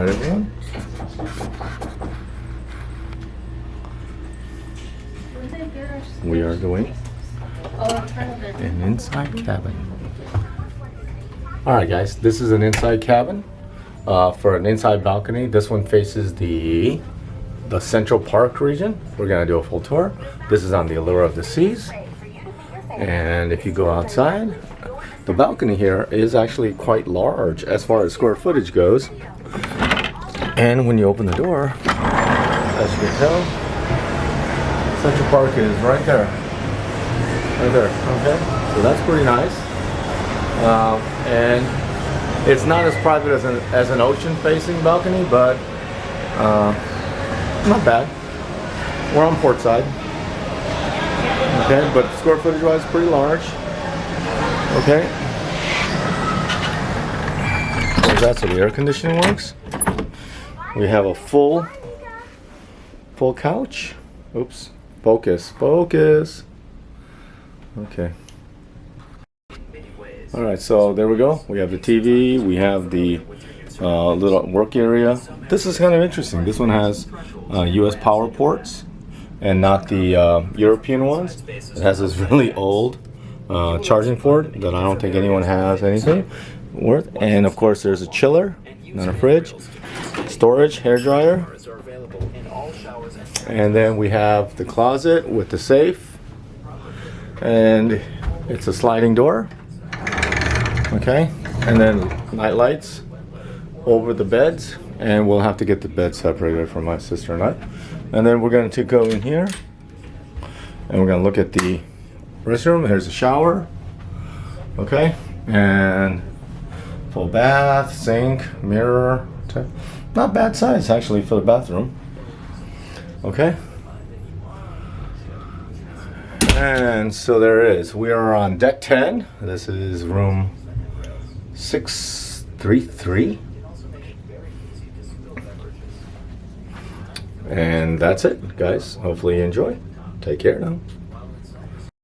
Alright, everyone. We are doing an inside cabin. Alright guys, this is an inside cabin for an inside balcony. This one faces the Central Park region. We're gonna do a full tour. This is on the Allure of the Seas. And if you go outside, the balcony here is actually quite large as far as square footage goes. And when you open the door, as you can tell, Central Park is right there. Right there, okay? So that's pretty nice. And it's not as private as an ocean-facing balcony, but not bad. We're on port side. Okay, but square footage-wise, pretty large. Okay. So that's how the air conditioning works. We have a full couch. Oops. Focus. Okay. Alright, so there we go. We have the TV. We have the little work area. This is kind of interesting. This one has US power ports and not the European ones. It has this really old charging port that I don't think anyone has anything worth. And of course there's a chiller, not a fridge. Storage, hair dryer. And then we have the closet with the safe. And it's a sliding door. Okay. And then night lights over the beds. And we'll have to get the bed separated from my sister and I. And then we're going to go in here. And we're going to look at the restroom. There's a shower. Okay. And full bath, sink, mirror. Not bad size actually for the bathroom. Okay. And so there it is. We are on deck 10. This is room 633. And that's it, guys. Hopefully you enjoy. Take care now.